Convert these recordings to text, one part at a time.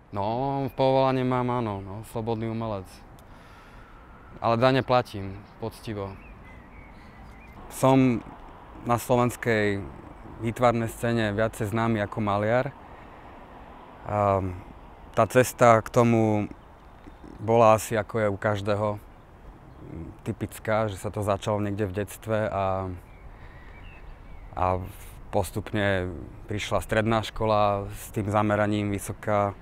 No, povolanie mám, áno, no, slobodný umelec. Ale dane platím, poctivo. Som na slovenskej výtvarnej scéne viacej známy ako maliar. A tá cesta k tomu bola asi ako je u každého typická, že sa to začalo niekde v detstve a postupne prišla stredná škola s tým zameraním vysoká,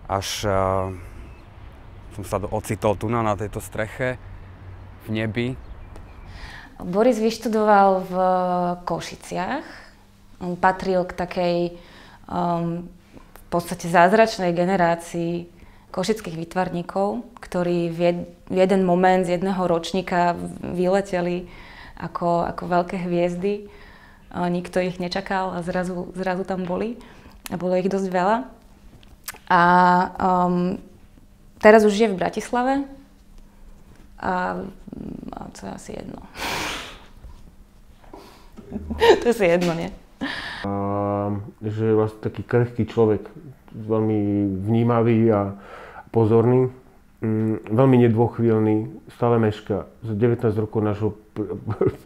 až som sa ocitol tu na tejto streche, v nebi. Boris vyštudoval v Košiciach. On patril k takej v podstate zázračnej generácii košických výtvarníkov, ktorí v jeden moment z jedného ročníka vyleteli ako veľké hviezdy. Nikto ich nečakal a zrazu tam boli. A bolo ich dosť veľa. A teraz už žije v Bratislave. A to je asi jedno. To je asi jedno, nie? Že je vlastne taký krehký človek, veľmi vnímavý a pozorný, veľmi nedôchvíľný, stále meška. Za 19 rokov nášho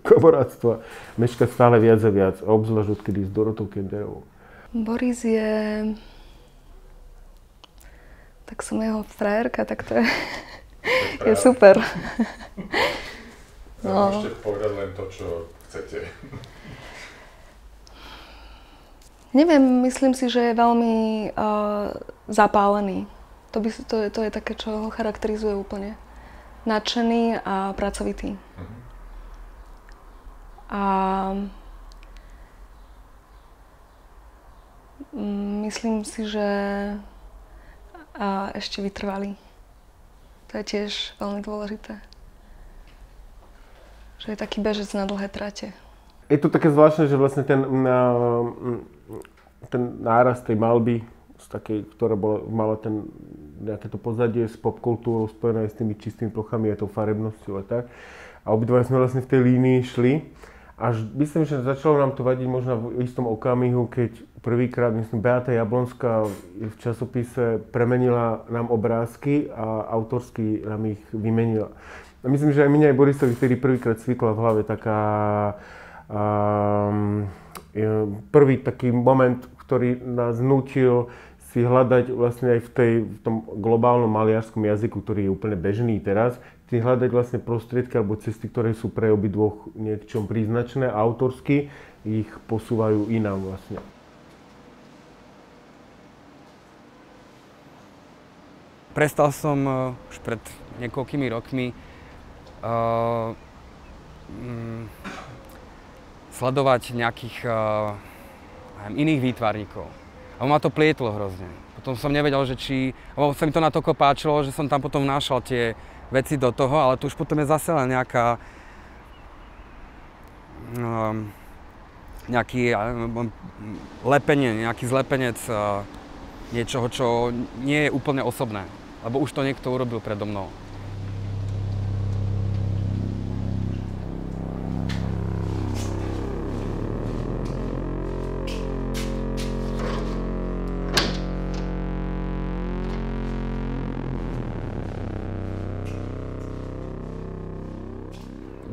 kamarátstva meška stále viac a viac, a obzvlášť odkedy s Dorotou Kenderovou. Boris je... Tak som jeho frajerka, tak to je super. No. Môžete povedať len to, čo chcete. Neviem, myslím si, že je veľmi zapálený. To je také, čo ho charakterizuje úplne. Nadšený a pracovitý. A myslím si, že ešte vytrvalý. To je tiež veľmi dôležité. Že je taký bežec na dlhé trate. Je to také zvláštne, že vlastne ten náraz tej malby, ktorá mala nejaké to pozadie s popkultúrou spojené s tými čistými plochami a tou farebnosťou a tak. A obidva sme vlastne v tej línii šli. Až myslím, že začalo nám to vadiť možno v istom okamihu, keď prvýkrát, myslím, Beata Jablonská v časopise premenila nám obrázky a autorsky nám ich vymenila. A myslím, že aj mňa aj Borisovi vtedy prvýkrát cvikla v hlave taká prvý taký moment, ktorý nás nútil si hľadať vlastne aj v tom globálnom maliarskom jazyku, ktorý je úplne bežný teraz, si hľadať vlastne prostriedky alebo cesty, ktoré sú pre obidvoch niečom príznačné a autorsky ich posúvajú inám vlastne. Prestal som už pred niekoľkými rokmi sledovať nejakých iných výtvarníkov. A ma to plietlo hrozne. Potom som nevedel, že lebo sa mi to natoľko páčilo, že som tam potom vnášal tie veci do toho, ale tu už potom je zase len nejaký zlepenec niečoho, čo nie je úplne osobné, lebo už to niekto urobil predo mnou.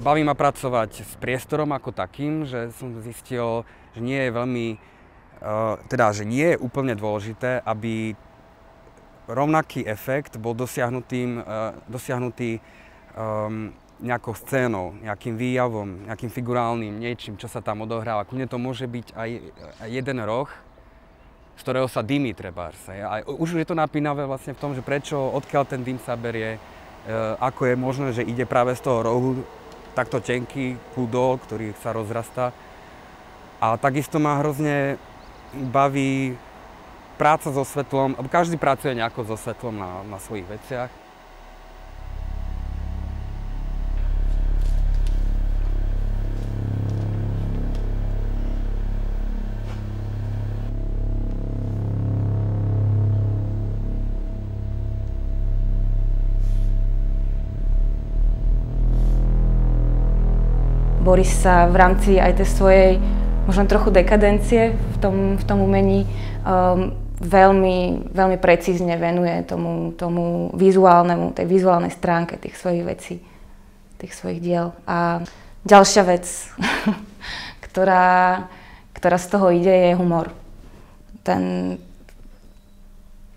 Baví ma pracovať s priestorom ako takým, že som zistil, že nie je že nie je úplne dôležité, aby rovnaký efekt bol dosiahnutý nejakou scénou, nejakým výjavom, nejakým figurálnym niečím, čo sa tam odohráva. Kľudne to môže byť aj jeden roh, z ktorého sa dymí trebárs. A už je to napínavé vlastne v tom, že odkiaľ ten dym sa berie, ako je možné, že ide práve z toho rohu takto tenký kúdol, ktorý sa rozrastá. A takisto ma hrozne baví práca so svetlom, každý pracuje nejako so svetlom na svojich veciach. Boris sa v rámci aj tej svojej možno trochu dekadencie v tom umení veľmi, veľmi precízne venuje tomu vizuálnemu, tej vizuálnej stránke tých svojich vecí, tých svojich diel. A ďalšia vec, ktorá z toho ide, je humor.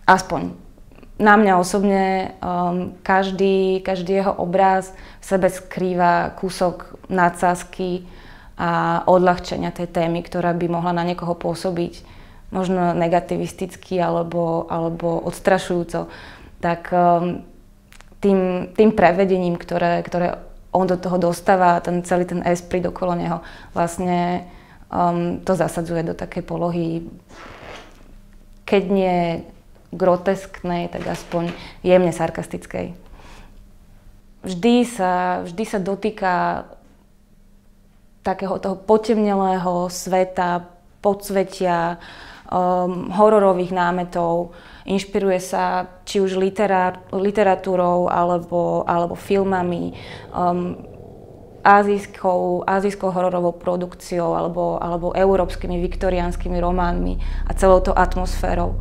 Aspoň na mňa osobne každý jeho obraz v sebe skrýva kúsok nadsázky a odľahčenia tej témy, ktorá by mohla na niekoho pôsobiť možno negativisticky alebo odstrašujúco. Tak tým prevedením, ktoré on do toho dostáva, celý ten esprit okolo neho, vlastne to zasadzuje do takej polohy, keď nie grotesknej, tak aspoň jemne sarkastickej. Vždy sa dotýka takého toho potemnelého sveta, podsvetia, hororových námetov. Inšpiruje sa či už literatúrou alebo filmami, azijskou hororovou produkciou alebo európskymi viktoriánskymi románmi a celou tou atmosférou.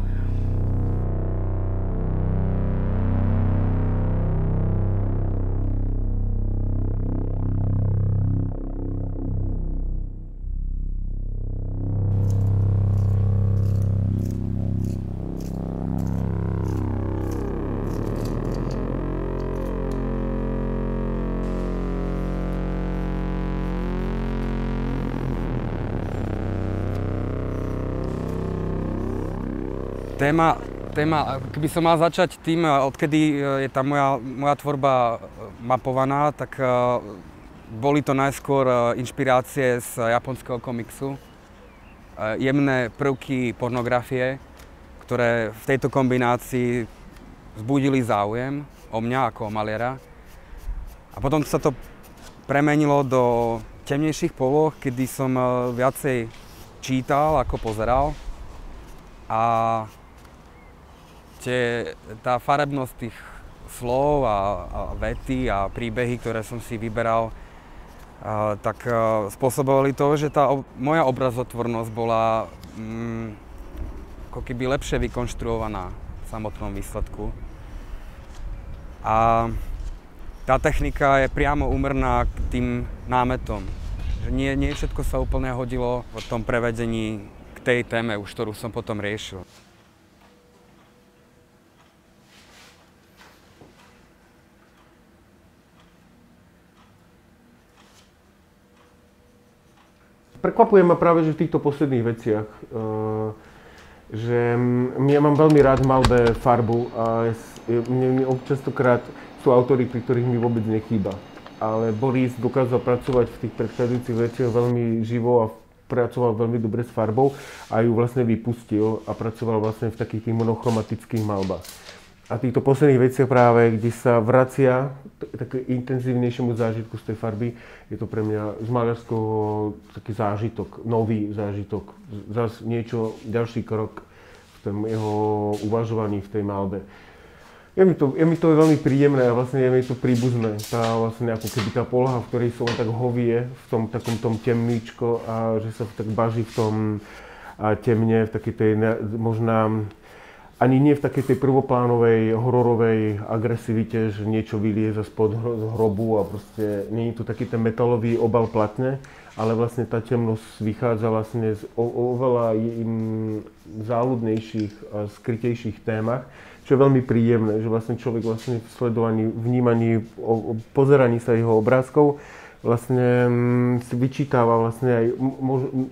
Téma, keby som mal začať tým, odkedy je tá moja tvorba mapovaná, tak boli to najskôr inšpirácie z japonského komiksu. Jemné prvky pornografie, ktoré v tejto kombinácii vzbudili záujem o mňa ako o maliara. A potom sa to premenilo do temnejších poloh, kedy som viacej čítal ako pozeral. A tá farebnosť tých slov a vety a príbehy, ktoré som si vyberal, tak spôsobovali to, že tá moja obrazotvornosť bola ako keby lepšie vykonštruovaná v samotnom výsledku. A tá technika je priamo úmerná k tým námetom. Že nie všetko sa úplne hodilo v tom prevedení k tej téme, už ktorú som potom riešil. Prekvapuje ma práve, že v týchto posledných veciach, že ja mám veľmi rád v malbe farbu a častokrát sú autori, pri ktorých mi vôbec nechýba. Ale Boris dokázal pracovať v tých predchádzajúcich veciach veľmi živo a pracoval veľmi dobre s farbou a ju vlastne vypustil a pracoval vlastne v takých tých monochromatických malbách. A v týchto posledných veciach práve, kde sa vracia taký intenzívnejšiemu zážitku z tej farby, je to pre mňa z maľarského taký zážitok, nový zážitok, zase niečo, ďalší krok v tom jeho uvažovaní v tej malbe. Je mi to veľmi príjemné a vlastne je mi to príbuzné, tá vlastne ako keby tá poloha, v ktorej som tak hovie, v tom takom tom temníčko a že sa tak baží v tom temne, v takej tej možná ani nie v takej tej prvoplánovej, hororovej agresivite, že niečo vylieza spod hrobu a proste nie je tu taký ten metalový obal platne, ale vlastne tá temnosť vychádza vlastne z oveľa záľudnejších a skrytejších témach, čo je veľmi príjemné, že vlastne človek vlastne v sledovaní, vnímaní, pozeraní sa jeho obrázkov vlastne si vyčítava vlastne aj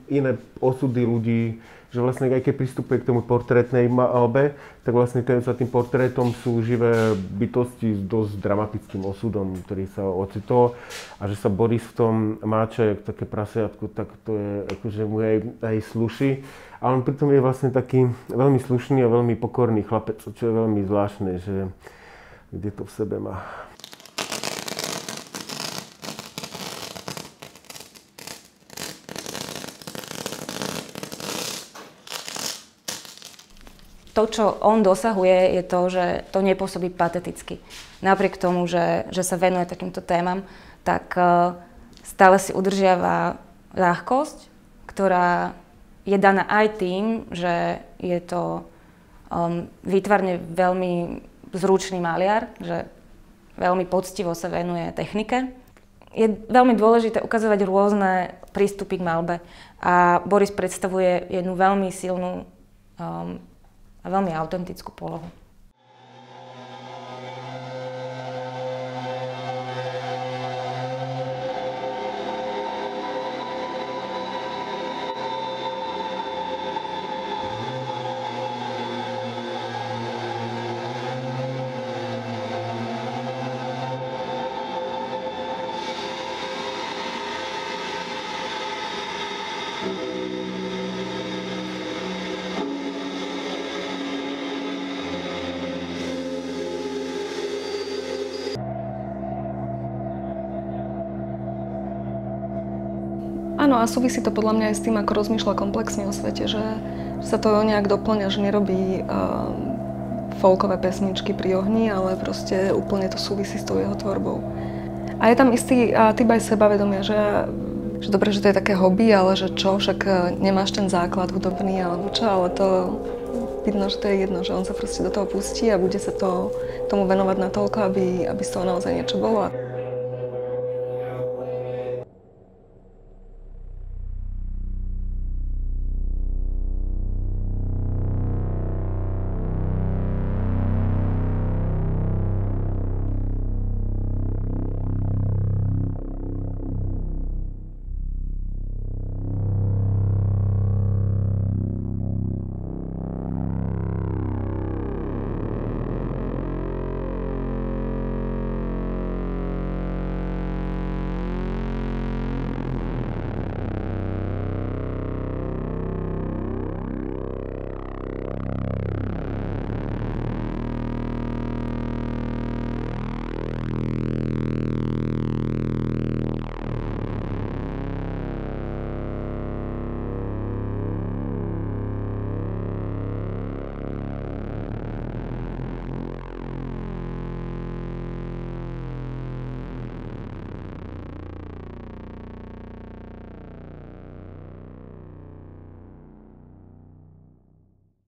iné osudy ľudí, že vlastne aj keď pristupuje k tomu portrétnej malbe, tak vlastne za tým portrétom sú živé bytosti s dosť dramatickým osudom, ktorý sa ocitol. A že sa Boris v tom máče jak také prasiatko, tak to je akože mu aj sluší. A on pritom je vlastne taký veľmi slušný a veľmi pokorný chlapec, čo je veľmi zvláštne, že kde to v sebe má. To, čo on dosahuje, je to, že to nepôsobí pateticky. Napriek tomu, že sa venuje takýmto témam, tak stále si udržiava ľahkosť, ktorá je daná aj tým, že je to výtvarne veľmi zručný maliar, že veľmi poctivo sa venuje technike. Je veľmi dôležité ukazovať rôzne prístupy k maľbe a Boris predstavuje jednu veľmi silnú a veľmi autentickú polohu. Áno, a súvisí to podľa mňa aj s tým, ako rozmýšľa komplexne o svete, že sa to nejak doplňa, že nerobí folkové pesničky pri ohni, ale proste úplne to súvisí s tou jeho tvorbou. A je tam istý typ aj sebavedomia, že dobre, že to je také hobby, ale že čo, však nemáš ten základ hudobný alebo čo, ale to vidno, že to je jedno, že on sa proste do toho pustí a bude sa tomu venovať natoľko, aby z toho naozaj niečo bolo.